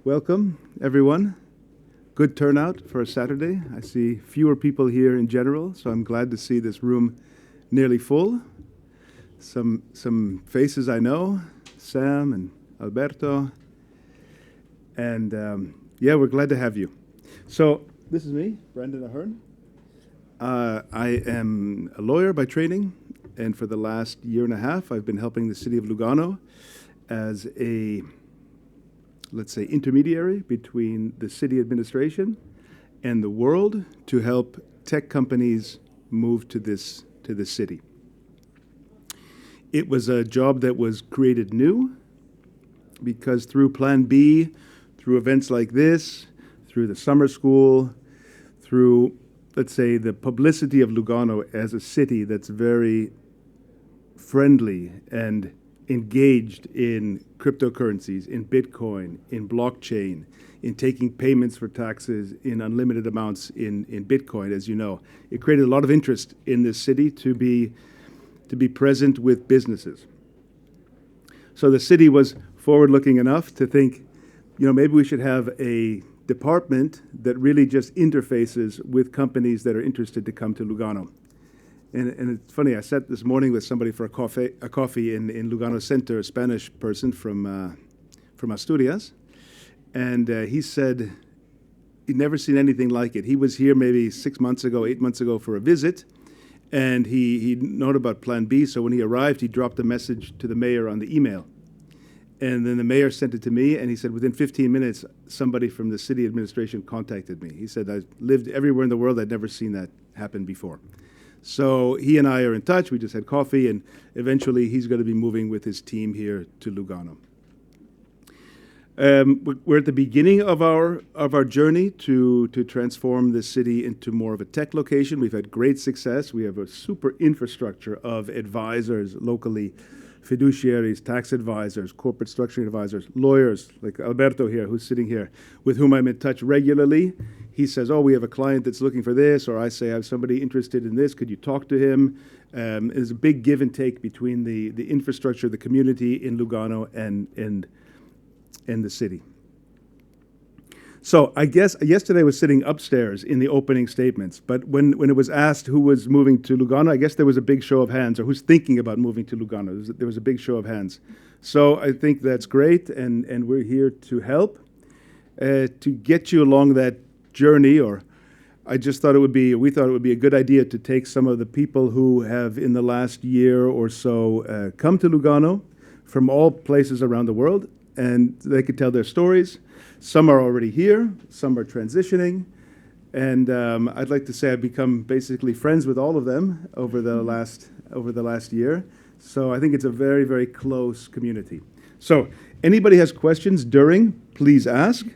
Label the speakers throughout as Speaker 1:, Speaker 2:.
Speaker 1: Welcome, everyone. Good turnout for a Saturday. I see fewer people here in general, so I'm glad to see this room nearly full. Some faces I know, Sam and Alberto, and yeah, we're glad to have you. So this is me, Brandon Ahearn. I am a lawyer by training, and for the last year and a half, I've been helping the city of Lugano as a, let's say, intermediary between the city administration and the world to help tech companies move to this city. It was a job that was created new because through Plan B, through events like this, through the summer school, through, let's say, the publicity of Lugano as a city that's very friendly and engaged in cryptocurrencies, in Bitcoin, in blockchain, in taking payments for taxes in unlimited amounts in Bitcoin, as you know. It created a lot of interest in this city to be present with businesses. So the city was forward-looking enough to think, maybe we should have a department that really just interfaces with companies that are interested to come to Lugano. And it's funny, I sat this morning with somebody for a coffee in Lugano Center, a Spanish person from Asturias, and he said he'd never seen anything like it. He was here maybe 8 months ago for a visit, and he'd known about Plan B, so when he arrived, he dropped a message to the mayor on the email. And then the mayor sent it to me, and he said within 15 minutes, somebody from the city administration contacted me. He said, I've lived everywhere in the world, I'd never seen that happen before. So he and I are in touch. We just had coffee, and eventually he's going to be moving with his team here to Lugano. We're at the beginning of our journey to transform this city into more of a tech location. We've had great success. We have a super infrastructure of advisors locally, fiduciaries, tax advisors, corporate structuring advisors, lawyers like Alberto here, who's sitting here, with whom I'm in touch regularly. He says, we have a client that's looking for this, or I say, I have somebody interested in this. Could you talk to him? There's a big give and take between the infrastructure, the community in Lugano and the city. So I guess yesterday I was sitting upstairs in the opening statements, but when it was asked who was moving to Lugano, I guess there was a big show of hands, or who's thinking about moving to Lugano. There was a big show of hands. So I think that's great, and we're here to help, to get you along that journey, or we thought it would be a good idea to take some of the people who have in the last year or so come to Lugano from all places around the world, and they could tell their stories. Some are already here, some are transitioning, and I'd like to say I've become basically friends with all of them over the last year. So I think it's a very, very close community. So anybody has questions during, please ask.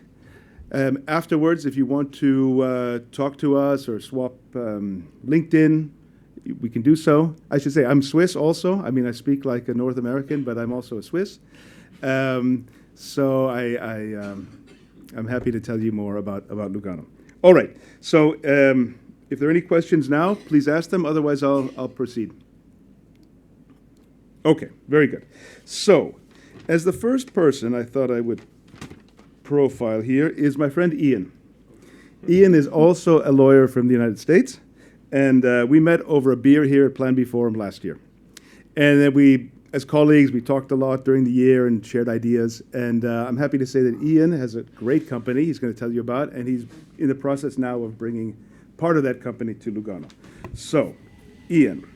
Speaker 1: Afterwards, if you want to talk to us or swap LinkedIn, we can do so. I should say I'm Swiss also. I mean, I speak like a North American, but I'm also a Swiss. So I'm happy to tell you more about Lugano. All right. So if there are any questions now, please ask them. Otherwise, I'll proceed. Okay. Very good. So as the first person I thought I would profile here is my friend Ian. Ian is also a lawyer from the United States, and we met over a beer here at Plan B Forum last year. And then as colleagues, we talked a lot during the year and shared ideas, and I'm happy to say that Ian has a great company he's going to tell you about, and he's in the process now of bringing part of that company to Lugano. So, Ian,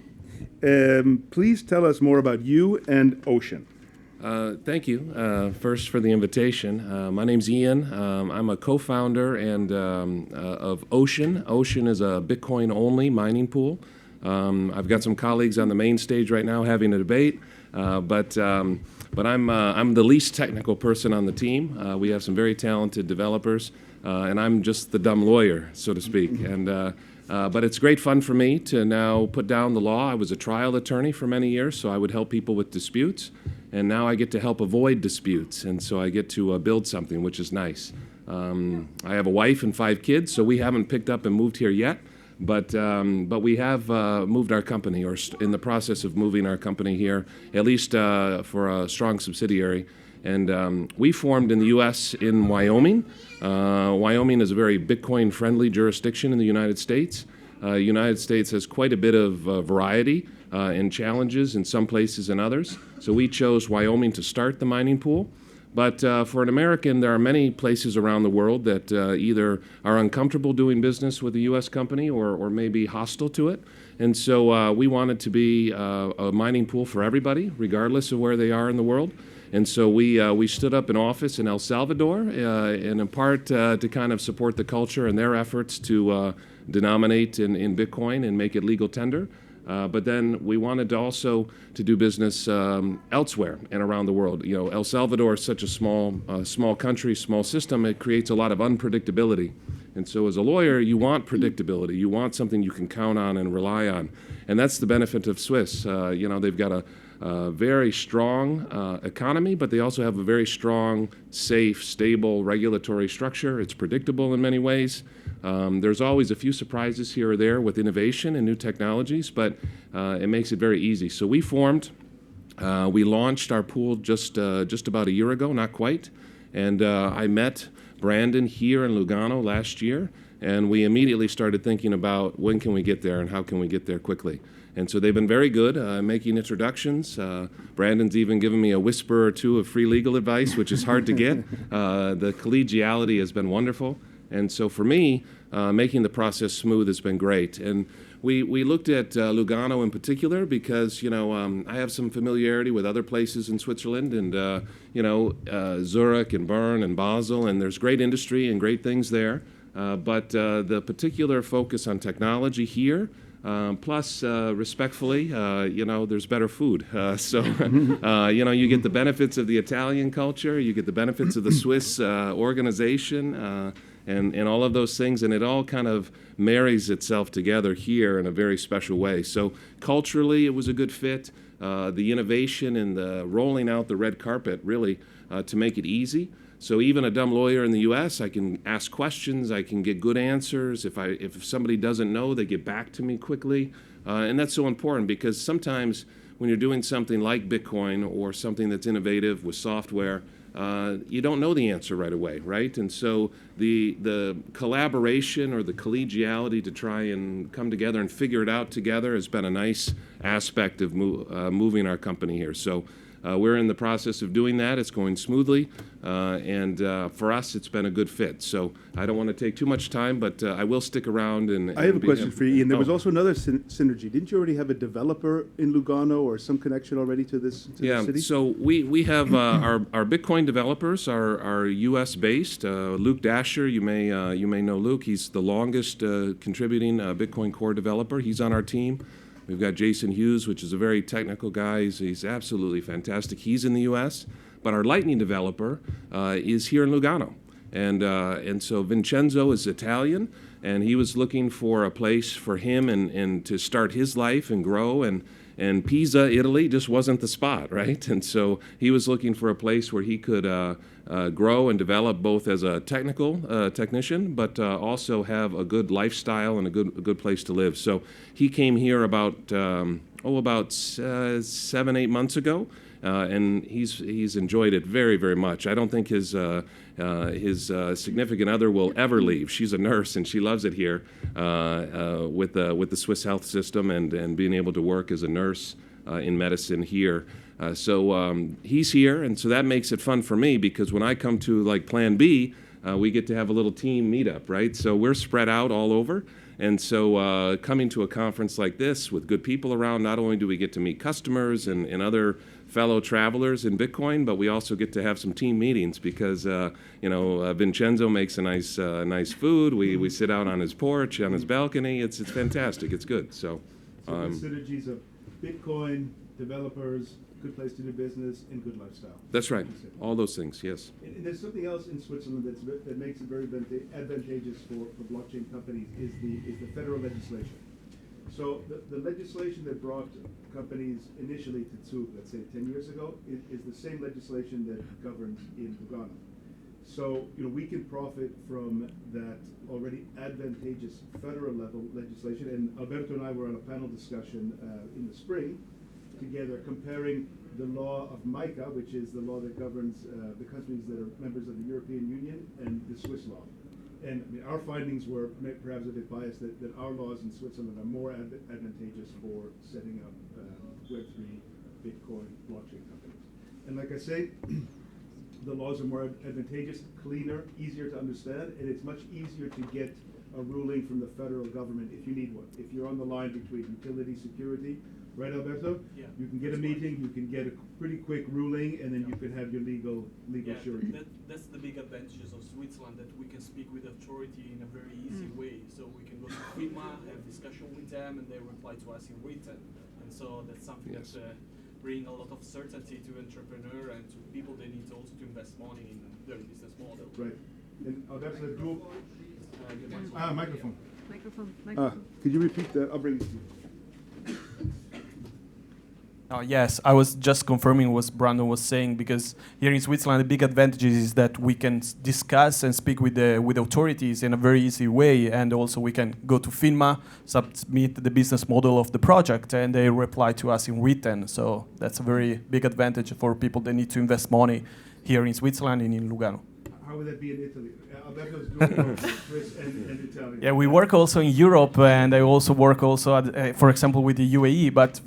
Speaker 1: please tell us more about you and Ocean.
Speaker 2: Thank you first for the invitation. My name's Ian. I'm a co-founder of Ocean. Ocean is a Bitcoin-only mining pool. I've got some colleagues on the main stage right now having a debate, but I'm the least technical person on the team. We have some very talented developers, and I'm just the dumb lawyer, so to speak. But it's great fun for me to now put down the law. I was a trial attorney for many years, so I would help people with disputes. And now I get to help avoid disputes, and so I get to build something, which is nice. I have a wife and 5 kids, so we haven't picked up and moved here yet. But we have moved our company, or in the process of moving our company here, at least for a strong subsidiary. And we formed in the U.S. in Wyoming. Wyoming is a very Bitcoin-friendly jurisdiction in the United States. United States has quite a bit of variety and challenges in some places and others. So we chose Wyoming to start the mining pool. But for an American, there are many places around the world that either are uncomfortable doing business with a U.S. company or may be hostile to it. And so we wanted to be a mining pool for everybody, regardless of where they are in the world. And so we stood up an office in El Salvador, and in part to kind of support the culture and their efforts to denominate in Bitcoin and make it legal tender. But then we wanted to also to do business elsewhere and around the world. You know, El Salvador is such a small country, small system. It creates a lot of unpredictability. And so as a lawyer, you want predictability. You want something you can count on and rely on. And that's the benefit of Swiss. You know, they've got a very strong economy, but they also have a very strong, safe, stable regulatory structure. It's predictable in many ways. There's always a few surprises here or there with innovation and new technologies, but it makes it very easy. So we launched our pool just about a year ago, not quite, and I met Brandon here in Lugano last year, and we immediately started thinking about when can we get there and how can we get there quickly. And so they've been very good making introductions. Brandon's even given me a whisper or two of free legal advice, which is hard to get. The collegiality has been wonderful. And so for me, making the process smooth has been great. And we looked at Lugano in particular because, you know, I have some familiarity with other places in Switzerland and, you know, Zurich and Bern and Basel, and there's great industry and great things there. But the particular focus on technology here, plus, respectfully, you know, there's better food. You know, you get the benefits of the Italian culture, you get the benefits of the Swiss organization, and all of those things, and it all kind of marries itself together here in a very special way. So culturally, it was a good fit. The innovation and the rolling out the red carpet, really, to make it easy. So even a dumb lawyer in the U.S., I can ask questions, I can get good answers. If somebody doesn't know, they get back to me quickly. And that's so important because sometimes when you're doing something like Bitcoin or something that's innovative with software, you don't know the answer right away, right? And so the collaboration or the collegiality to try and come together and figure it out together has been a nice aspect of moving our company here. So we're in the process of doing that. It's going smoothly, and for us, it's been a good fit. So I don't want to take too much time, but I will stick around. And
Speaker 1: I have a question for you, Ian. There was also another synergy. Didn't you already have a developer in Lugano or some connection already to this
Speaker 2: the city? So we have our Bitcoin developers are U.S. based. Luke Dasher, you may know Luke. He's the longest contributing Bitcoin Core developer. He's on our team. We've got Jason Hughes, which is a very technical guy. He's absolutely fantastic. He's in the U.S., but our Lightning developer is here in Lugano. And so Vincenzo is Italian, and he was looking for a place for him and to start his life and grow. And Pisa, Italy, just wasn't the spot, right? And so he was looking for a place where he could grow and develop both as a technician, but also have a good lifestyle and a good place to live. So he came here about 7-8 months ago, and he's enjoyed it very, very much. I don't think his significant other will ever leave. She's a nurse and she loves it here with the Swiss health system and being able to work as a nurse in medicine here. So he's here, and so that makes it fun for me because when I come to like Plan B, we get to have a little team meetup, right? So we're spread out all over. And so coming to a conference like this with good people around, not only do we get to meet customers and other fellow travelers in Bitcoin, but we also get to have some team meetings because, Vincenzo makes a nice food. We sit out on his porch, on his balcony. It's fantastic. It's good. So
Speaker 1: the synergies of Bitcoin, developers, good place to do business, and good lifestyle.
Speaker 2: That's right. All those things, yes.
Speaker 1: And there's something else in Switzerland that makes it very advantageous for blockchain companies is the federal legislation. So the legislation that brought companies initially to Zug, let's say 10 years ago, is the same legislation that governs in Lugano. So we can profit from that already advantageous federal level legislation. And Alberto and I were on a panel discussion in the spring together comparing the law of MICA, which is the law that governs the countries that are members of the European Union, and the Swiss law. And I mean, our findings were perhaps a bit biased that our laws in Switzerland are more advantageous for setting up Web3 Bitcoin blockchain companies. And like I say, the laws are more advantageous, cleaner, easier to understand, and it's much easier to get a ruling from the federal government if you need one. If you're on the line between utility security, right, Alberto?
Speaker 3: Yeah,
Speaker 1: you can get a meeting, you can get a pretty quick ruling, and then you can have your legal surety.
Speaker 3: That's the big advantages of Switzerland, that we can speak with authority in a very easy way. So we can go to FINMA, have discussion with them, and they reply to us in written. And so that's something
Speaker 2: Yes.
Speaker 3: that bring a lot of certainty to entrepreneur and to people they need also to invest money in their business model.
Speaker 1: Right. And Alberto, dual.
Speaker 3: The
Speaker 1: Microphone.
Speaker 4: Microphone.
Speaker 1: Could you repeat that? I'll bring it to you.
Speaker 5: Yes, I was just confirming what Brandon was saying, because here in Switzerland the big advantage is that we can discuss and speak with the authorities in a very easy way, and also we can go to FINMA, submit the business model of the project, and they reply to us in written. So that's a very big advantage for people that need to invest money here in Switzerland and in Lugano.
Speaker 1: How would that be in Italy? Alberto's doing Swiss and Italian.
Speaker 5: Yeah, we work also in Europe, and I also work also, for example, with the UAE, but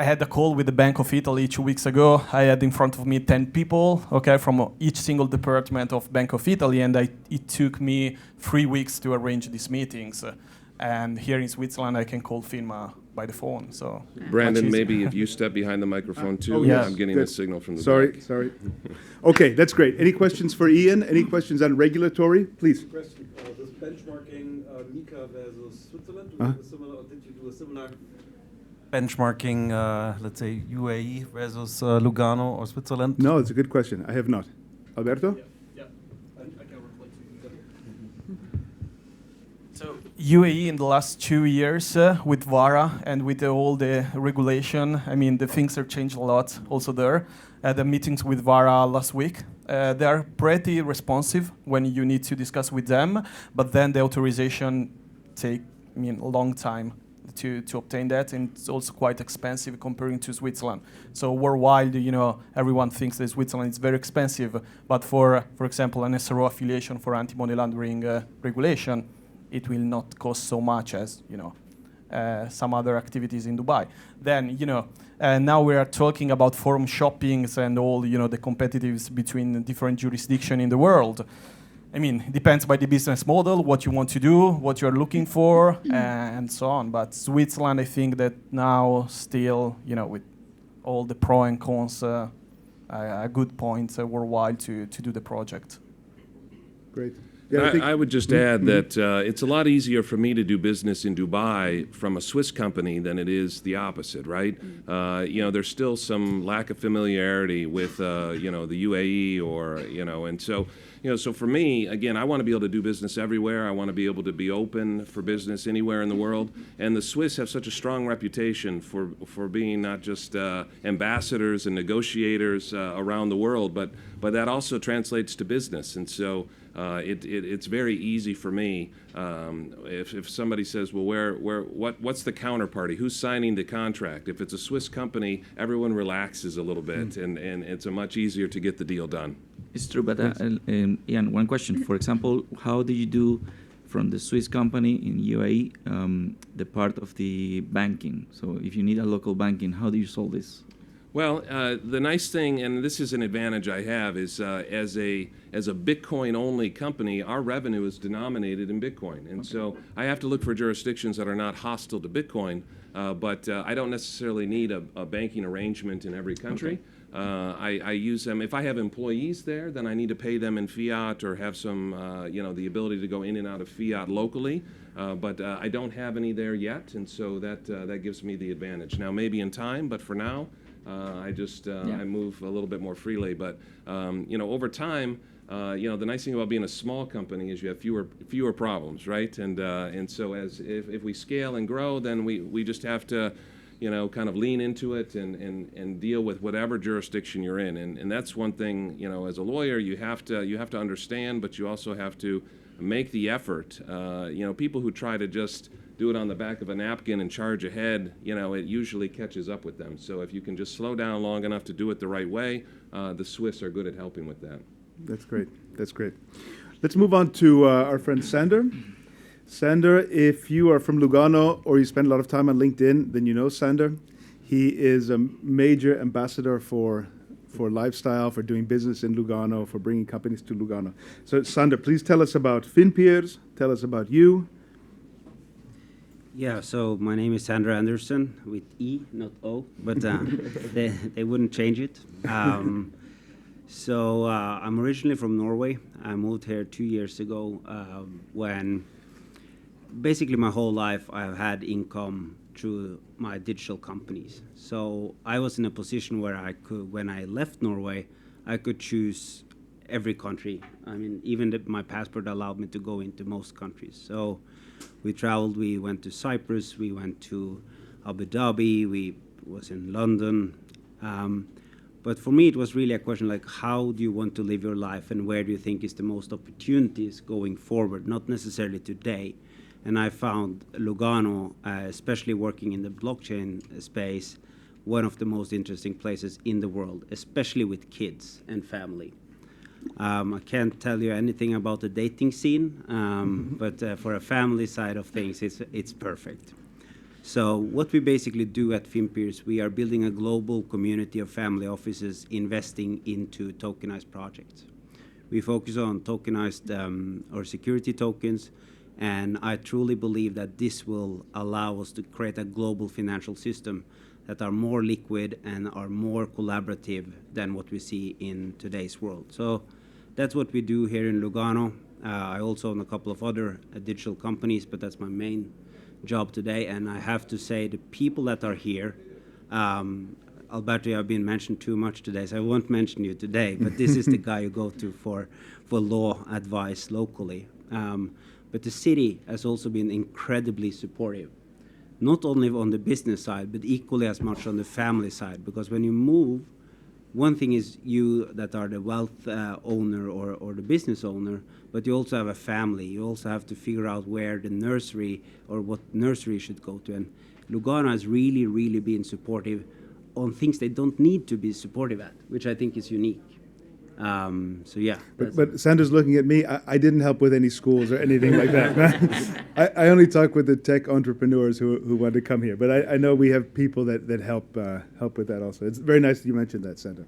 Speaker 5: I had a call with the Bank of Italy 2 weeks ago. I had in front of me 10 people, okay, from each single department of Bank of Italy, and it took me 3 weeks to arrange these meetings. And here in Switzerland, I can call FINMA by the phone. So
Speaker 2: Brandon, maybe if you step behind the microphone too,
Speaker 1: Oh, yes.
Speaker 2: I'm getting
Speaker 1: Good.
Speaker 2: a signal from the back.
Speaker 1: Sorry. Okay, that's great. Any questions for Ian? Any questions on regulatory? Please.
Speaker 6: Question, this benchmarking MiCA versus Switzerland, did you do a similar benchmarking, let's say UAE versus Lugano or Switzerland?
Speaker 1: No, it's a good question. I have not. Alberto?
Speaker 3: Yeah, I can reply to you.
Speaker 5: So UAE in the last 2 years with VARA and with all the regulation, I mean, the things have changed a lot also there. The meetings with VARA last week, they are pretty responsive when you need to discuss with them, but then the authorization take, a long time to obtain that, and it's also quite expensive comparing to Switzerland. So worldwide, everyone thinks that Switzerland is very expensive, but for example, an SRO affiliation for anti-money laundering regulation, it will not cost so much as some other activities in Dubai. Then now we are talking about forum shoppings and all the competitives between different jurisdictions in the world. I mean, it depends by the business model, what you want to do, what you're looking for, and so on. But Switzerland, I think that now still, with all the pro and cons, a good point worldwide to do the project.
Speaker 1: Great.
Speaker 2: I would just add that it's a lot easier for me to do business in Dubai from a Swiss company than it is the opposite, right? There's still some lack of familiarity with, the UAE and so, so for me, again, I want to be able to do business everywhere. I want to be able to be open for business anywhere in the world. And the Swiss have such a strong reputation for being not just ambassadors and negotiators around the world, but that also translates to business. And so it's very easy for me if somebody says, well, what's the counterparty? Who's signing the contract? If it's a Swiss company, everyone relaxes a little bit, and it's much easier to get the deal done.
Speaker 7: It's true, but Ian, one question. For example, how do you do from the Swiss company in UAE the part of the banking? So if you need a local banking, how do you solve this?
Speaker 2: Well, the nice thing, and this is an advantage I have, is as a Bitcoin-only company, our revenue is denominated in Bitcoin, and so I have to look for jurisdictions that are not hostile to Bitcoin. But I don't necessarily need a banking arrangement in every country. I use them if I have employees there. Then I need to pay them in fiat or have some, the ability to go in and out of fiat locally. But I don't have any there yet, and so that gives me the advantage. Now, maybe in time, but for now. I move a little bit more freely, but over time, the nice thing about being a small company is you have fewer problems, right? And so if we scale and grow, then we just have to, kind of lean into it and deal with whatever jurisdiction you're in. And that's one thing, as a lawyer, you have to understand, but you also have to make the effort. People who try to just do it on the back of a napkin and charge ahead, it usually catches up with them. So if you can just slow down long enough to do it the right way, the Swiss are good at helping with that.
Speaker 1: That's great. That's great. Let's move on to our friend Sander. Sander, if you are from Lugano or you spend a lot of time on LinkedIn, then you know Sander. He is a major ambassador for lifestyle, for doing business in Lugano, for bringing companies to Lugano. So Sander, please tell us about Finpeers. Tell us about you.
Speaker 4: Yeah, so my name is Sandra Anderson with E, not O, but they wouldn't change it. I'm originally from Norway. I moved here 2 years ago when basically my whole life I've had income through my digital companies. So I was in a position where I could, when I left Norway, I could choose every country. I mean, even my passport allowed me to go into most countries. So we traveled, we went to Cyprus, we went to Abu Dhabi, we was in London. But for me, it was really a question like, how do you want to live your life and where do you think is the most opportunities going forward, not necessarily today. And I found Lugano, especially working in the blockchain space, one of the most interesting places in the world, especially with kids and family. I can't tell you anything about the dating scene, but for a family side of things, it's perfect. So what we basically do at Finpeers, we are building a global community of family offices investing into tokenized projects. We focus on tokenized or security tokens, and I truly believe that this will allow us to create a global financial system that are more liquid and are more collaborative than what we see in today's world. So that's what we do here in Lugano. I also own a couple of other digital companies, but that's my main job today. And I have to say the people that are here, Alberto, you have been mentioned too much today, so I won't mention you today, but this is the guy you go to for law advice locally. But the city has also been incredibly supportive, not only on the business side, but equally as much on the family side. Because when you move, one thing is you that are the wealth owner or the business owner, but you also have a family. You also have to figure out where the nursery or what nursery should go to. And Lugano has really, really been supportive on things they don't need to be supportive at, which I think is unique. So yeah.
Speaker 1: But Sandra's looking at me. I didn't help with any schools or anything like that. I only talk with the tech entrepreneurs who want to come here. But I know we have people that help with that also. It's very nice that you mentioned that, Sandra.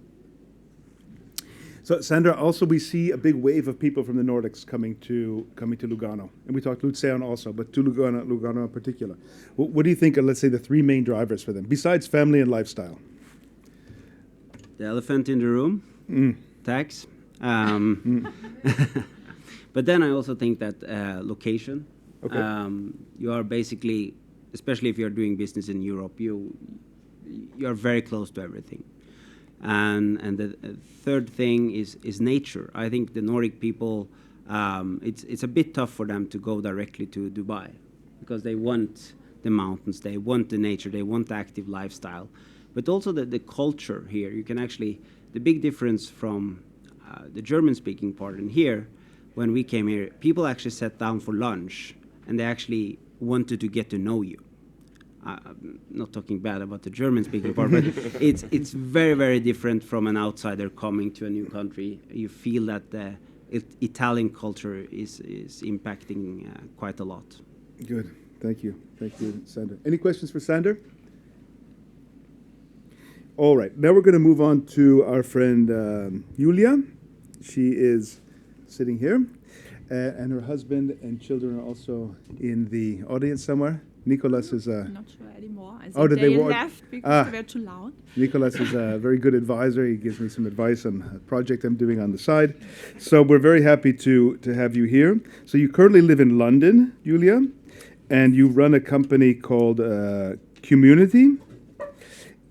Speaker 1: So Sandra, also we see a big wave of people from the Nordics coming to Lugano, and we talked Luzern also, but to Lugano in particular. What do you think are, let's say, the three main drivers for them besides family and lifestyle?
Speaker 4: The elephant in the room. Tax. But then I also think that location.
Speaker 1: Okay.
Speaker 4: You are basically, especially if you're doing business in Europe, you are very close to everything. And the third thing is nature. I think the Nordic people, it's a bit tough for them to go directly to Dubai because they want the mountains, they want the nature, they want the active lifestyle. But also the culture here, you can actually, the big difference from the German-speaking part and here, when we came here, people actually sat down for lunch and they actually wanted to get to know you. I'm not talking bad about the German-speaking part, but it's very, very different from an outsider coming to a new country. You feel that the Italian culture is impacting quite a lot.
Speaker 1: Good. Thank you, Sander. Any questions for Sander? All right. Now we're going to move on to our friend Julia. She is sitting here, and her husband and children are also in the audience somewhere. Nicholas is
Speaker 8: not sure anymore. I
Speaker 1: did they
Speaker 8: left because they were too loud.
Speaker 1: Nicholas is a very good advisor. He gives me some advice on a project I'm doing on the side. So we're very happy to have you here. So you currently live in London, Julia, and you run a company called Community.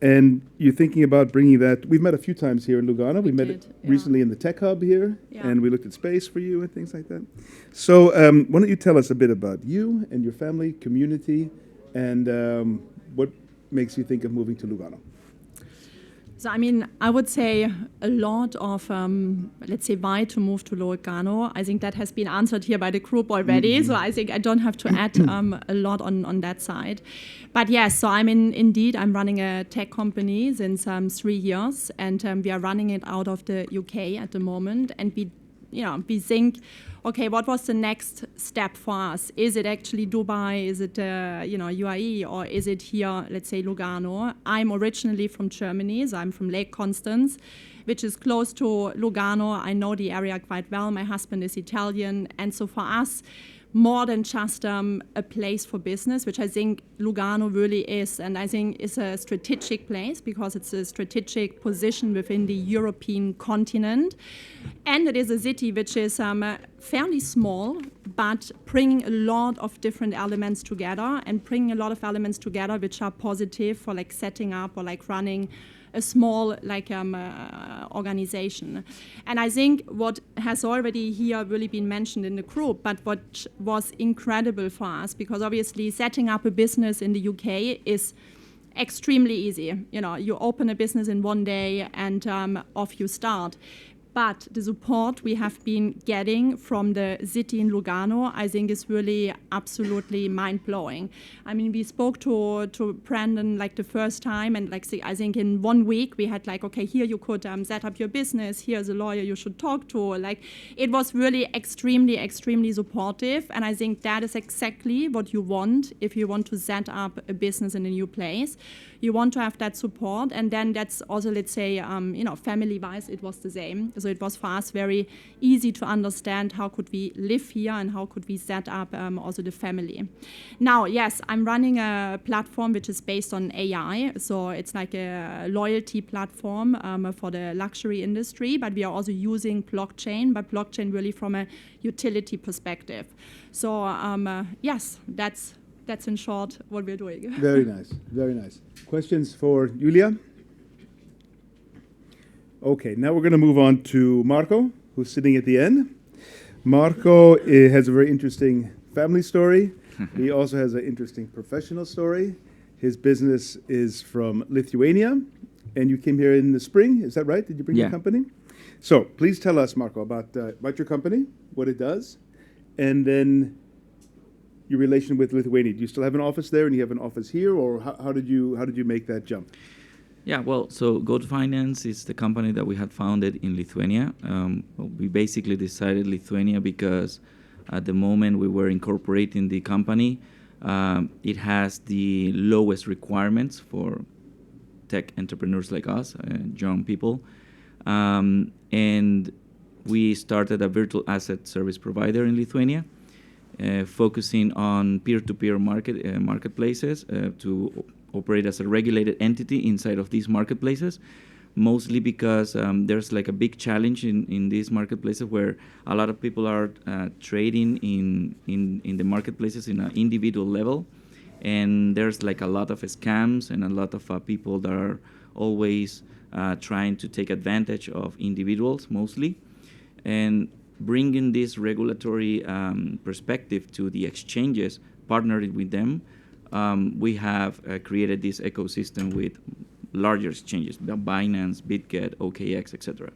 Speaker 1: And you're thinking about bringing that. We've met a few times here in Lugano. We met recently in the Tech Hub here, and we looked at space for you and things like that. So why don't you tell us a bit about you and your family, community, and what makes you think of moving to Lugano?
Speaker 8: So, I mean, I would say a lot of, let's say, why to move to Lugano. I think that has been answered here by the group already. So I think I don't have to add a lot on that side. But yes, so indeed, I'm running a tech company since 3 years, and we are running it out of the UK at the moment. And we think, okay, what was the next step for us? Is it actually Dubai? Is it UAE, or is it here? Let's say Lugano. I'm originally from Germany, so I'm from Lake Constance, which is close to Lugano. I know the area quite well. My husband is Italian, and so for us, more than just a place for business, which I think Lugano really is. And I think it's a strategic place because it's a strategic position within the European continent. And it is a city which is fairly small, but bringing a lot of different elements together and bringing a lot of elements together which are positive for like setting up or like running a small organization. And I think what has already here really been mentioned in the group, but what was incredible for us, because obviously setting up a business in the UK is extremely easy. You open a business in one day and off you start. But the support we have been getting from the city in Lugano, I think, is really absolutely mind-blowing. I mean, we spoke to Brandon like the first time, and like I think in 1 week we had like, okay, here you could set up your business. Here's a lawyer you should talk to. Like, it was really extremely, extremely supportive, and I think that is exactly what you want if you want to set up a business in a new place. You want to have that support, and then that's also, let's say, family-wise, it was the same. So it was for us very easy to understand how could we live here and how could we set up also the family. Now, yes, I'm running a platform which is based on AI. So it's like a loyalty platform for the luxury industry, but we are also using blockchain, but blockchain really from a utility perspective. So yes, that's in short what we're doing.
Speaker 1: Very nice, very nice. Questions for Julia? Okay, now we're going to move on to Marco, who's sitting at the end. Marco has a very interesting family story. He also has an interesting professional story. His business is from Lithuania, and you came here in the spring. Is that right? Did you bring your company? So please tell us, Marco, about your company, what it does, and then your relation with Lithuania. Do you still have an office there, and you have an office here, or how did you make that jump?
Speaker 7: Yeah, well, so Go to Finance is the company that we had founded in Lithuania. We basically decided Lithuania because at the moment we were incorporating the company, it has the lowest requirements for tech entrepreneurs like us, young people. And we started a virtual asset service provider in Lithuania, focusing on peer-to-peer marketplaces to operate as a regulated entity inside of these marketplaces, mostly because there's like a big challenge in these marketplaces where a lot of people are trading in the marketplaces in an individual level, and there's like a lot of scams and a lot of people that are always trying to take advantage of individuals mostly. And bringing this regulatory perspective to the exchanges, partnering with them, we have created this ecosystem with larger exchanges, Binance, BitGet, OKX, etc.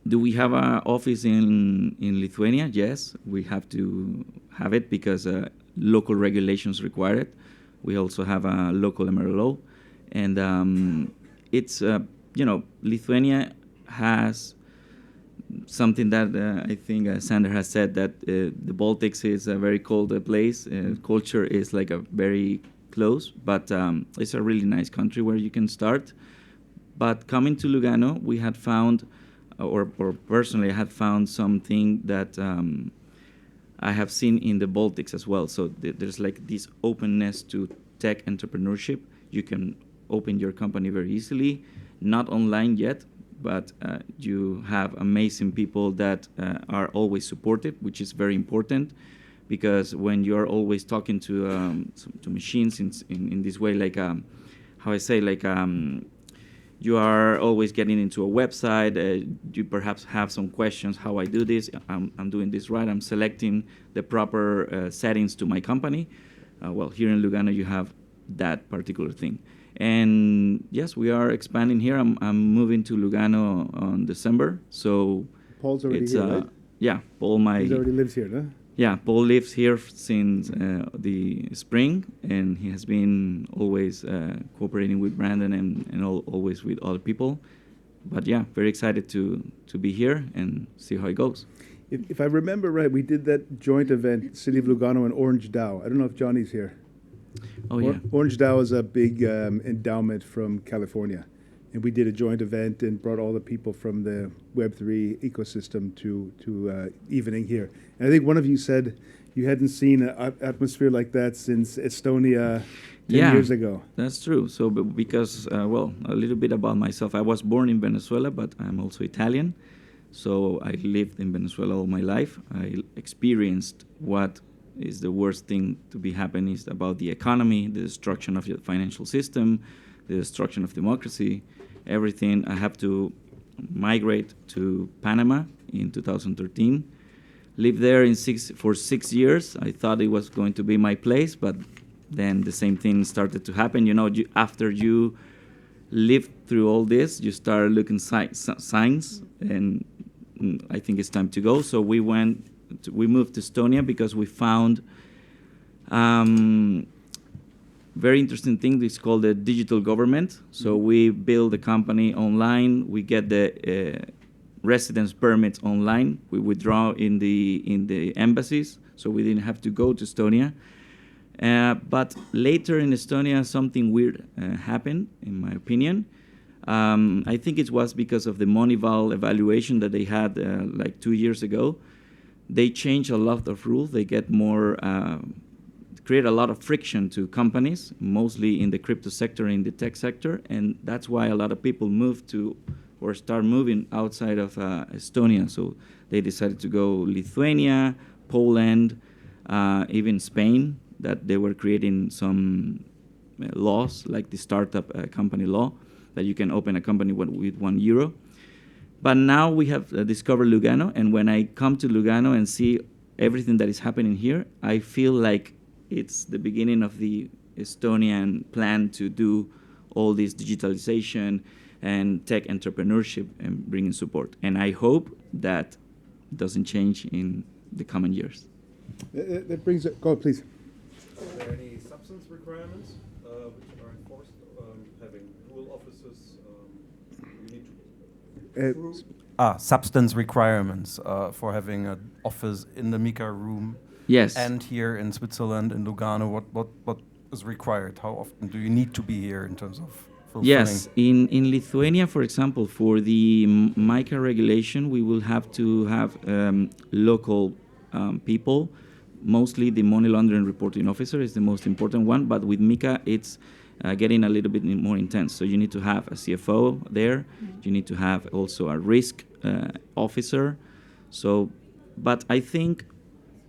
Speaker 7: Do we have an office in Lithuania? Yes, we have to have it because local regulations require it. We also have a local MRLO, and it's Lithuania has something that I think Sander has said, that the Baltics is a very cold place. Culture is like a very close, but it's a really nice country where you can start. But coming to Lugano, we had found, or personally, I had found something that I have seen in the Baltics as well. So there's like this openness to tech entrepreneurship. You can open your company very easily, not online yet, but you have amazing people that are always supportive, which is very important, because when you're always talking to machines in this way, like how I say, like you are always getting into a website, you perhaps have some questions, how I do this, I'm doing this right, I'm selecting the proper settings to my company. Well, here in Lugano, you have that particular thing. And yes, we are expanding here. I'm moving to Lugano on December, so
Speaker 1: Paul's already
Speaker 7: it's
Speaker 1: here, right?
Speaker 7: yeah, Paul,
Speaker 1: He already lives here, no?
Speaker 7: yeah, Paul lives here since the spring, and he has been always cooperating with Brandon and always with other people. But yeah, very excited to be here and see how it goes.
Speaker 1: If I remember right, we did that joint event, City of Lugano and Orange DAO. I don't know if Johnny's here.
Speaker 7: Oh yeah,
Speaker 1: Orange DAO is a big endowment from California. And we did a joint event and brought all the people from the Web3 ecosystem to evening here. And I think one of you said you hadn't seen an atmosphere like that since Estonia 10 years ago.
Speaker 7: That's true. So because, well, a little bit about myself. I was born in Venezuela, but I'm also Italian. So I lived in Venezuela all my life. I experienced what is the worst thing to be happening is about the economy, the destruction of the financial system, the destruction of democracy, everything. I have to migrate to Panama in 2013. Lived there for 6 years. I thought it was going to be my place, but then the same thing started to happen. You know, after you live through all this, you start looking signs, and I think it's time to go. So we moved to Estonia because we found very interesting thing. It's called the digital government. So we build a company online. We get the residence permits online. We withdraw in the embassies, so we didn't have to go to Estonia. But later in Estonia, something weird happened, in my opinion. I think it was because of the Moneyval evaluation that they had like 2 years ago. They changed a lot of rules. They get more, create a lot of friction to companies, mostly in the crypto sector, in the tech sector, and that's why a lot of people move to or start moving outside of Estonia. So they decided to go Lithuania, Poland, even Spain, that they were creating some laws, like the startup company law, that you can open a company with €1. But now we have discovered Lugano, and when I come to Lugano and see everything that is happening here, I feel like it's the beginning of the Estonian plan to do all this digitalization and tech entrepreneurship and bringing support. And I hope that doesn't change in the coming years.
Speaker 1: That brings it. Go, please.
Speaker 6: Are there any substance requirements which are enforced? Having dual offices, you need to. Substance requirements for having an office in the Mika room.
Speaker 7: Yes.
Speaker 6: And here in Switzerland, in Lugano, what is required? How often do you need to be here in terms of fulfilling?
Speaker 7: Yes, in Lithuania, for example, for the MiCA regulation, we will have to have local people. Mostly the money laundering reporting officer is the most important one, but with MiCA, it's getting a little bit more intense. So you need to have a CFO there. You need to have also a risk officer. So, but I think,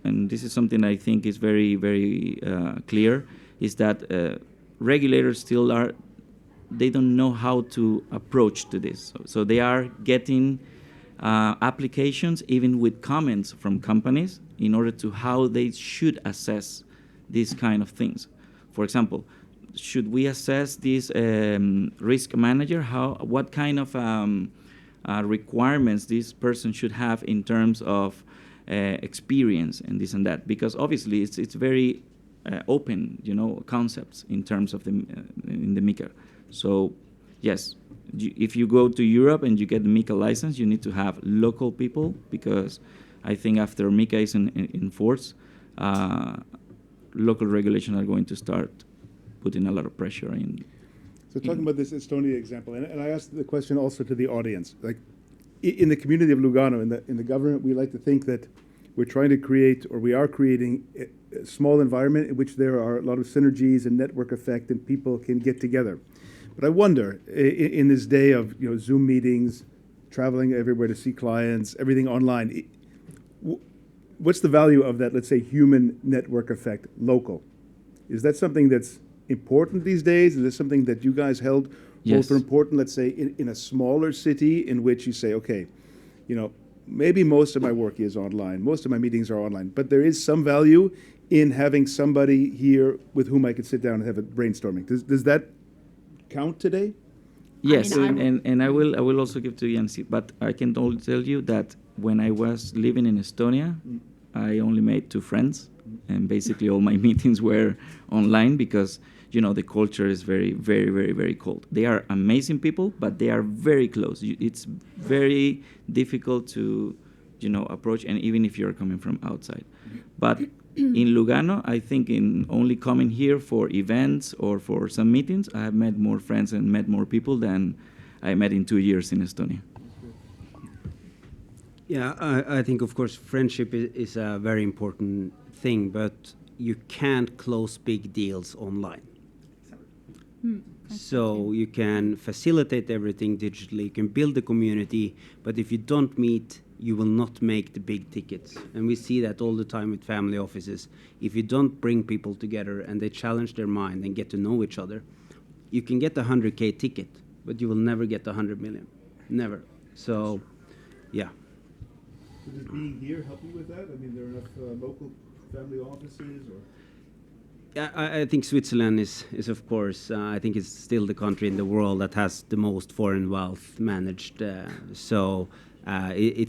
Speaker 7: and this is something I think is very, very clear, is that regulators still they don't know how to approach to this. So they are getting applications, even with comments from companies, in order to how they should assess these kind of things. For example, should we assess this risk manager? What kind of requirements this person should have in terms of experience and this and that? Because obviously it's very open, concepts in terms of in the MiCA. So yes, if you go to Europe and you get the MiCA license, you need to have local people, because I think after MiCA is in force, local regulations are going to start putting a lot of pressure in.
Speaker 1: So talking about this Estonia example, and I asked the question also to the audience, like in the community of Lugano, in the government, we like to think that we're trying to create, or we are creating, a small environment in which there are a lot of synergies and network effect, and people can get together. But I wonder, in this day of Zoom meetings, traveling everywhere to see clients, everything online, what's the value of that, let's say, human network effect, local? Is that something that's important these days? Is this something that you guys held both are important, let's say, in a smaller city in which you say, okay, maybe most of my work is online, most of my meetings are online, but there is some value in having somebody here with whom I could sit down and have a brainstorming. Does that count today?
Speaker 7: Yes,
Speaker 8: I mean,
Speaker 7: and I will also give to Yancy, but I can only tell you that when I was living in Estonia, I only made 2 friends, and basically all my meetings were online because the culture is very, very, very, very cold. They are amazing people, but they are very close. It's very difficult to approach, and even if you're coming from outside. But in Lugano, I think in only coming here for events or for some meetings, I have met more friends and met more people than I met in 2 years in Estonia.
Speaker 4: Yeah, I think, of course, friendship is a very important thing, but you can't close big deals online. So you can facilitate everything digitally, you can build a community, but if you don't meet, you will not make the big tickets. And we see that all the time with family offices. If you don't bring people together and they challenge their mind and get to know each other, you can get a 100K ticket, but you will never get 100 million. Never. So, yeah.
Speaker 1: So does being here help you with that? I mean, there are enough local family offices, or?
Speaker 4: Yeah, I think Switzerland is of course, I think it's still the country in the world that has the most foreign wealth managed. It's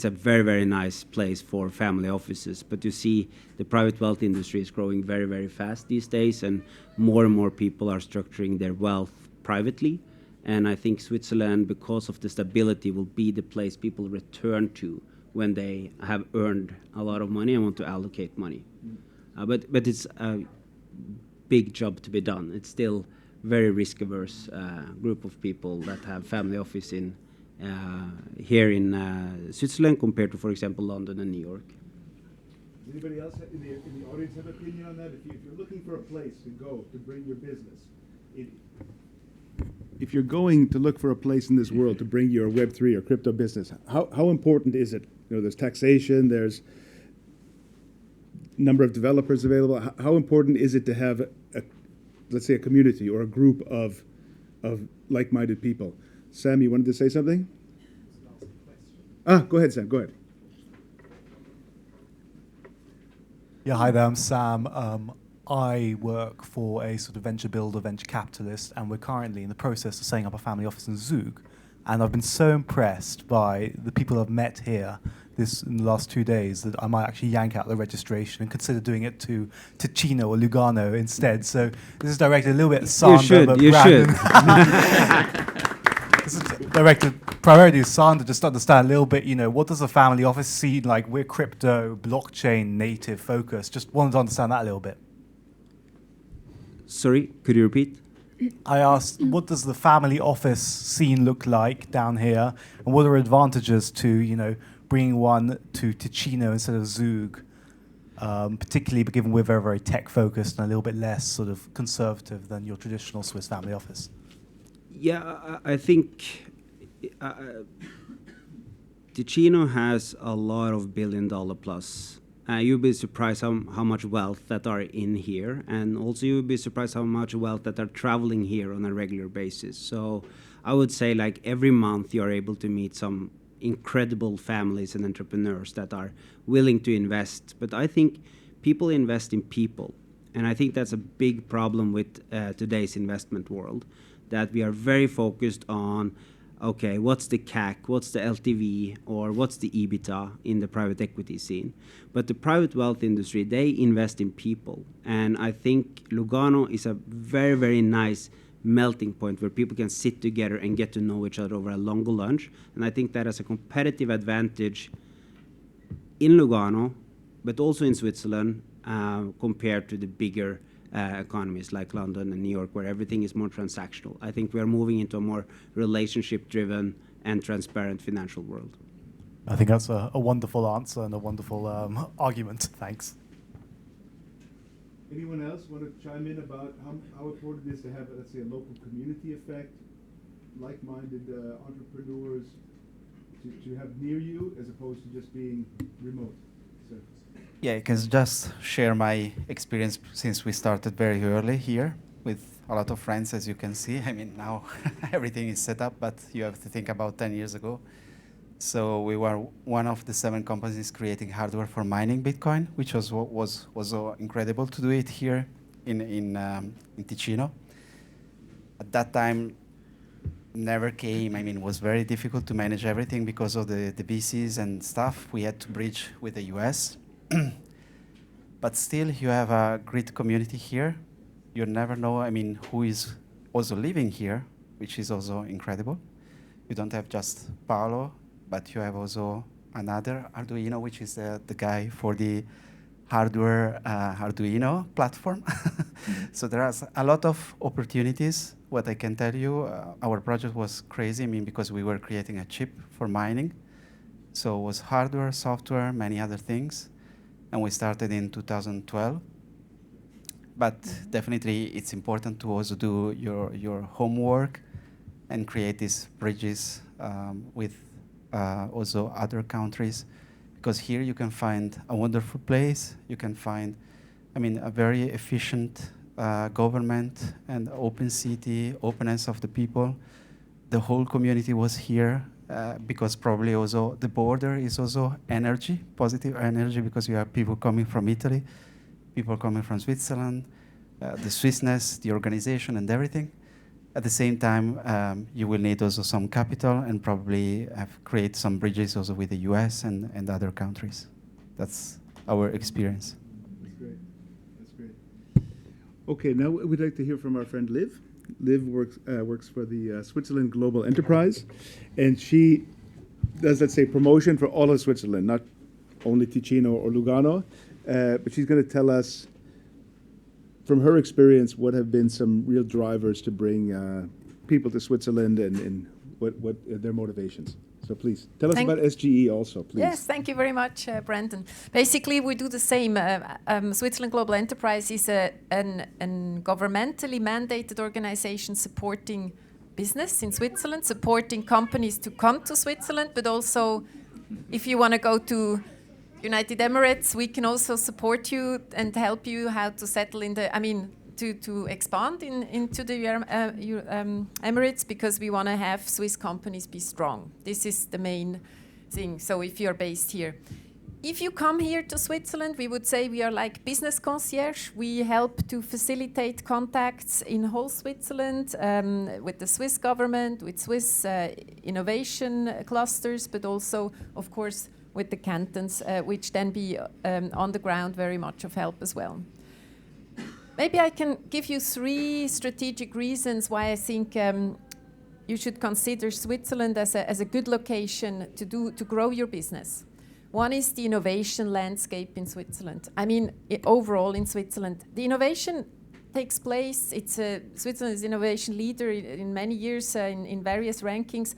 Speaker 4: a very, very nice place for family offices. But you see the private wealth industry is growing very, very fast these days, and more people are structuring their wealth privately. And I think Switzerland, because of the stability, will be the place people return to when they have earned a lot of money and want to allocate money. But it's a big job to be done. It's still very risk-averse group of people that have family office in here in Switzerland compared to, for example, London and New York.
Speaker 1: Does anybody else in the audience have an opinion on that? If you're looking for a place to go to bring your business, if you're going to look for a place in this world to bring your Web3 or crypto business, how important is it? There's taxation, there's number of developers available. How important is it to have, let's say, a community or a group of like-minded people? Sam, you wanted to say something? Go ahead, Sam. Go ahead.
Speaker 9: Yeah, hi there. I'm Sam. I work for a sort of venture builder, venture capitalist, and we're currently in the process of setting up a family office in Zug. And I've been so impressed by the people I've met here in the last 2 days that I might actually yank out the registration and consider doing it to Ticino or Lugano instead. So this is directed a little bit at Sandra.
Speaker 4: You should.
Speaker 9: This is directed primarily to Sandra, just to understand a little bit, what does a family office scene like? We're crypto, blockchain, native focused. Just wanted to understand that a little bit.
Speaker 4: Sorry, could you repeat?
Speaker 9: I asked, what does the family office scene look like down here, and what are advantages to, bringing one to Ticino instead of Zug, particularly given we're very, very tech-focused and a little bit less sort of conservative than your traditional Swiss family office?
Speaker 4: Yeah, I think Ticino has a lot of billion-dollar plus. You'll be surprised how much wealth that are in here, and also you'll be surprised how much wealth that are traveling here on a regular basis. So I would say like every month you're able to meet some incredible families and entrepreneurs that are willing to invest. But I think people invest in people, and I think that's a big problem with today's investment world, that we are very focused on, okay, what's the CAC, what's the LTV, or what's the EBITDA in the private equity scene. But the private wealth industry, they invest in people. And I think Lugano is a very, very nice melting point where people can sit together and get to know each other over a longer lunch. And I think that has a competitive advantage in Lugano, but also in Switzerland, compared to the bigger economies like London and New York, where everything is more transactional. I think we are moving into a more relationship-driven and transparent financial world.
Speaker 9: I think that's a wonderful answer and a wonderful argument. Thanks.
Speaker 1: Anyone else want to chime in about how important it is to have, let's say, a local community effect, like-minded entrepreneurs to have near you as opposed to just being remote? So.
Speaker 10: Yeah, I can just share my experience since we started very early here with a lot of friends, as you can see. I mean, now everything is set up, but you have to think about 10 years ago. So we were one of the 7 companies creating hardware for mining Bitcoin, which was incredible to do it here in Ticino. At that time, never came. I mean, it was very difficult to manage everything because of the VCs and stuff. We had to bridge with the US. But still, you have a great community here. You never know, I mean, who is also living here, which is also incredible. You don't have just Paolo, but you have also another Arduino, which is the guy for the hardware Arduino platform. So there are a lot of opportunities. What I can tell you, our project was crazy, I mean, because we were creating a chip for mining. So it was hardware, software, many other things. And we started in 2012. But definitely it's important to also do your homework and create these bridges with also other countries. Because here you can find a wonderful place, you can find, I mean, a very efficient government and open city, openness of the people. The whole community was here because probably also the border is also energy, positive energy, because you have people coming from Italy, people coming from Switzerland, the Swissness, the organization and everything. At the same time, you will need also some capital and probably create some bridges also with the US and other countries. That's our experience.
Speaker 1: That's great. That's great. Okay, now we'd like to hear from our friend Liv. Liv works for the Switzerland Global Enterprise, and she does, let's say, promotion for all of Switzerland, not only Ticino or Lugano, but she's going to tell us from her experience what have been some real drivers to bring people to Switzerland and what their motivations. So please, tell us about SGE also, please.
Speaker 11: Yes, thank you very much, Brandon. Basically, we do the same. Switzerland Global Enterprise is a governmentally mandated organization supporting business in Switzerland, supporting companies to come to Switzerland, but also if you want to go to United Emirates, we can also support you and help you how to settle in the, to expand into the Emirates, because we want to have Swiss companies be strong. This is the main thing. So if you're based here. If you come here to Switzerland, we would say we are like business concierge. We help to facilitate contacts in whole Switzerland with the Swiss government, with Swiss innovation clusters, but also, of course, with the cantons, which then be on the ground very much of help as well. Maybe I can give you 3 strategic reasons why I think you should consider Switzerland as a good location to grow your business. One is the innovation landscape in Switzerland. Overall in Switzerland, the innovation takes place. Switzerland is innovation leader in many years in various rankings.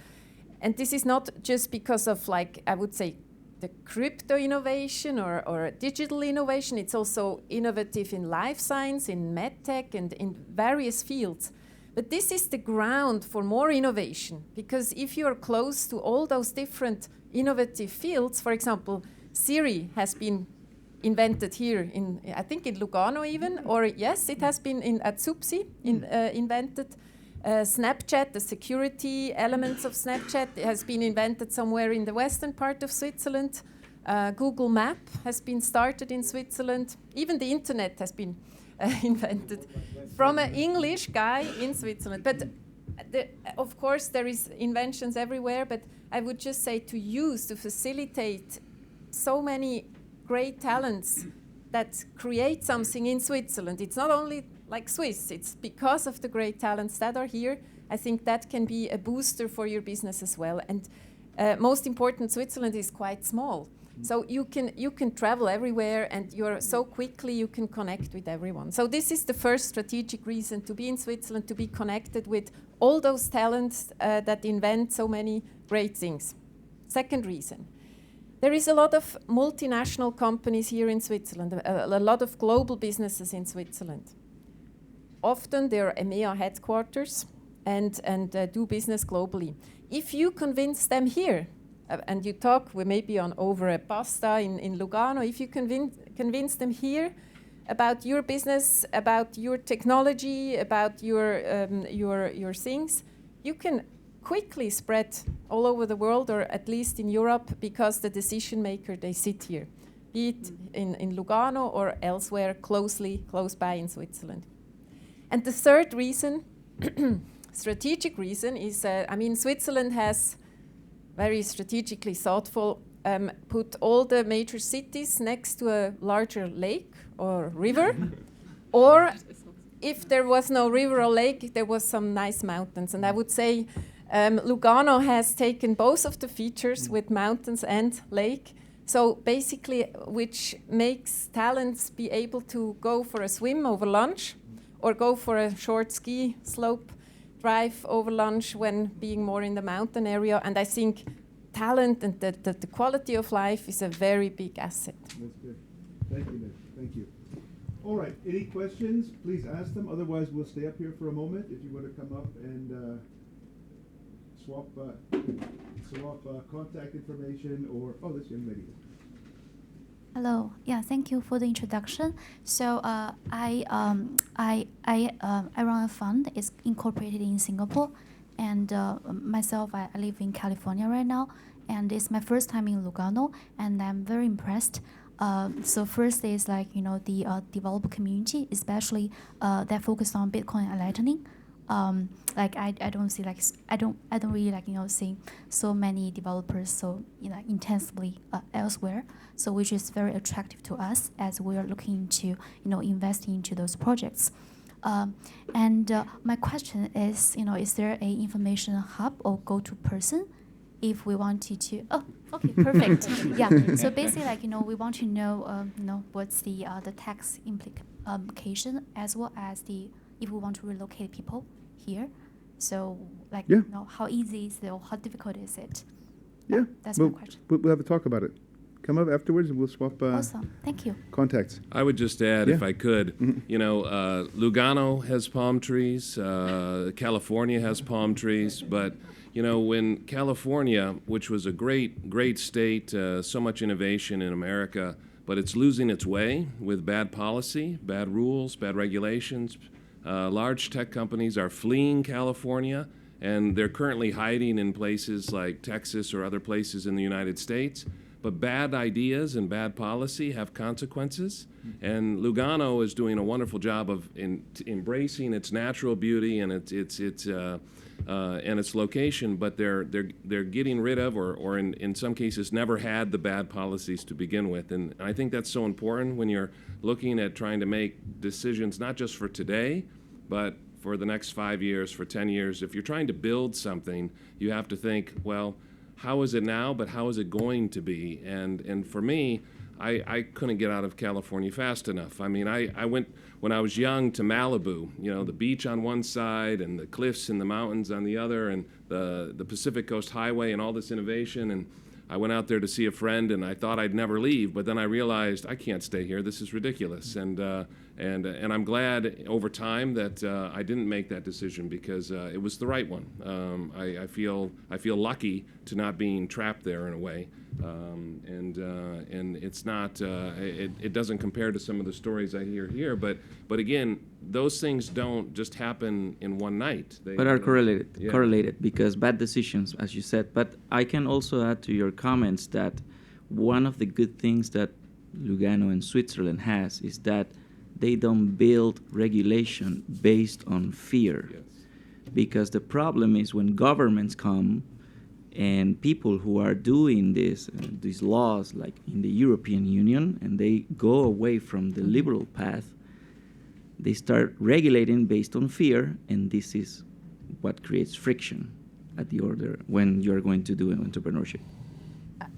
Speaker 11: And this is not just because of, like, I would say, the crypto innovation or digital innovation. It's also innovative in life science, in medtech, and in various fields. But this is the ground for more innovation, because if you are close to all those different innovative fields, for example, Siri has been invented here I think in Lugano even, or yes, it has been at SUPSI invented. Snapchat, the security elements of Snapchat has been invented somewhere in the western part of Switzerland. Google Map has been started in Switzerland. Even the internet has been invented from an English guy in Switzerland. But of course, there is inventions everywhere, but I would just say to facilitate so many great talents that create something in Switzerland. It's not only like Swiss, it's because of the great talents that are here. I think that can be a booster for your business as well. And most important, Switzerland is quite small. So you can travel everywhere, and so quickly you can connect with everyone. So this is the first strategic reason to be in Switzerland, to be connected with all those talents that invent so many great things. Second reason, there is a lot of multinational companies here in Switzerland, a lot of global businesses in Switzerland. Often they're EMEA headquarters and do business globally. If you convince them here, and you talk maybe over a pasta in Lugano, if you convince them here about your business, about your technology, about your things, you can quickly spread all over the world, or at least in Europe, because the decision maker, they sit here, be it in Lugano or elsewhere close by in Switzerland. And the third reason, strategic reason is, I mean, Switzerland has very strategically thoughtful put all the major cities next to a larger lake or river, or if there was no river or lake, there was some nice mountains. And I would say Lugano has taken both of the features with mountains and lake. So basically, which makes talents be able to go for a swim over lunch or go for a short ski slope drive over lunch when being more in the mountain area. And I think talent and the quality of life is a very big asset.
Speaker 1: That's good. Thank you, Nick. Thank you. All right, any questions? Please ask them. Otherwise, we'll stay up here for a moment if you want to come up and swap contact information or, oh, this young lady.
Speaker 12: Hello. Yeah, thank you for the introduction. So I run a fund. It's incorporated in Singapore, and myself, I live in California right now, and it's my first time in Lugano, and I'm very impressed. So first is like the developer community, especially that focus on Bitcoin and Lightning. Like I don't see I don't really seeing so many developers so intensively elsewhere. So which is very attractive to us as we are looking into investing into those projects. And my question is is there a information hub or go-to person if we wanted to? Oh, okay, perfect. Yeah. So basically, we want to know, what's the tax implication as well as if we want to relocate people here. So, how easy is it or how difficult is it?
Speaker 1: Yeah,
Speaker 12: that's my question.
Speaker 1: We'll have a talk about it. Come up afterwards and we'll swap
Speaker 12: awesome. Thank you.
Speaker 1: Contacts.
Speaker 2: I would just add, if I could, Lugano has palm trees, California has palm trees, but when California, which was a great state, so much innovation in America, but it's losing its way with bad policy, bad rules, bad regulations. Large tech companies are fleeing California, and they're currently hiding in places like Texas or other places in the United States. But bad ideas and bad policy have consequences, and Lugano is doing a wonderful job of embracing its natural beauty and its location. But they're getting rid of, or in some cases, never had the bad policies to begin with. And I think that's so important when you're looking at trying to make decisions not just for today, but for the next 5 years, for 10 years. If you're trying to build something, you have to think, well, how is it now, but how is it going to be? And for me, I couldn't get out of California fast enough. I mean, I went when I was young to Malibu, the beach on one side and the cliffs and the mountains on the other, and the Pacific Coast Highway and all this innovation. And I went out there to see a friend, and I thought I'd never leave, but then I realized I can't stay here. This is ridiculous. And I'm glad over time that I didn't make that decision because it was the right one. I feel lucky to not being trapped there in a way, and it's not it doesn't compare to some of the stories I hear here. But again, those things don't just happen in one night.
Speaker 7: But are correlated because bad decisions, as you said. But I can also add to your comments that one of the good things that Lugano and Switzerland has is that they don't build regulation based on fear.
Speaker 2: Yes.
Speaker 7: Because the problem is when governments come and people who are doing these laws, like in the European Union, and they go away from the liberal path, they start regulating based on fear, and this is what creates friction at the order when you're going to do entrepreneurship.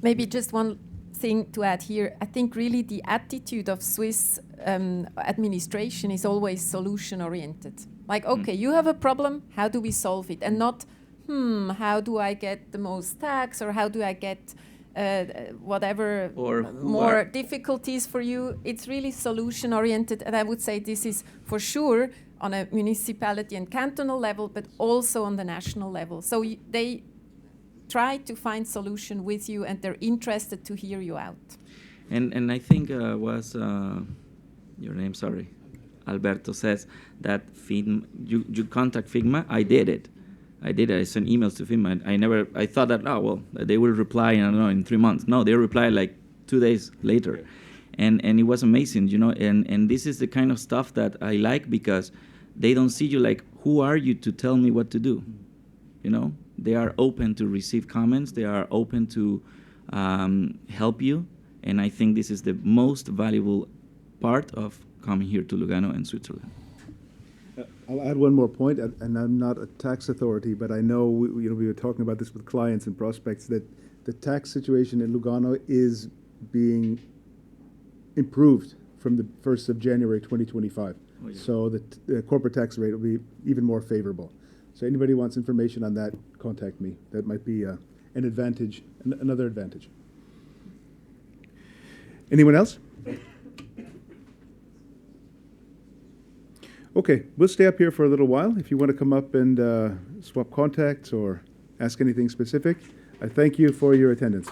Speaker 11: Maybe just one thing to add here. I think really the attitude of Swiss administration is always solution-oriented. Like, okay, you have a problem, how do we solve it? And not, how do I get the most tax, or how do I get whatever
Speaker 7: or
Speaker 11: more difficulties for you? It's really solution-oriented, and I would say this is for sure on a municipality and cantonal level, but also on the national level. So they try to find solution with you, and they're interested to hear you out.
Speaker 7: And I think was your name, sorry, Alberto says that you contact Figma. I did it. I sent emails to Figma. I thought that, they will reply, I don't know, in 3 months. No, they reply like 2 days later. And it was amazing, and this is the kind of stuff that I like because they don't see you like, who are you to tell me what to do? You know, they are open to receive comments. They are open to help you. And I think this is the most valuable part of coming here to Lugano and Switzerland.
Speaker 1: I'll add one more point, and I'm not a tax authority, but I know we were talking about this with clients and prospects, that the tax situation in Lugano is being improved from the 1st of January 2025. Oh, yeah. So the corporate tax rate will be even more favorable. So anybody wants information on that, contact me. That might be an advantage, another advantage. Anyone else? Okay, we'll stay up here for a little while. If you want to come up and swap contacts or ask anything specific, I thank you for your attendance.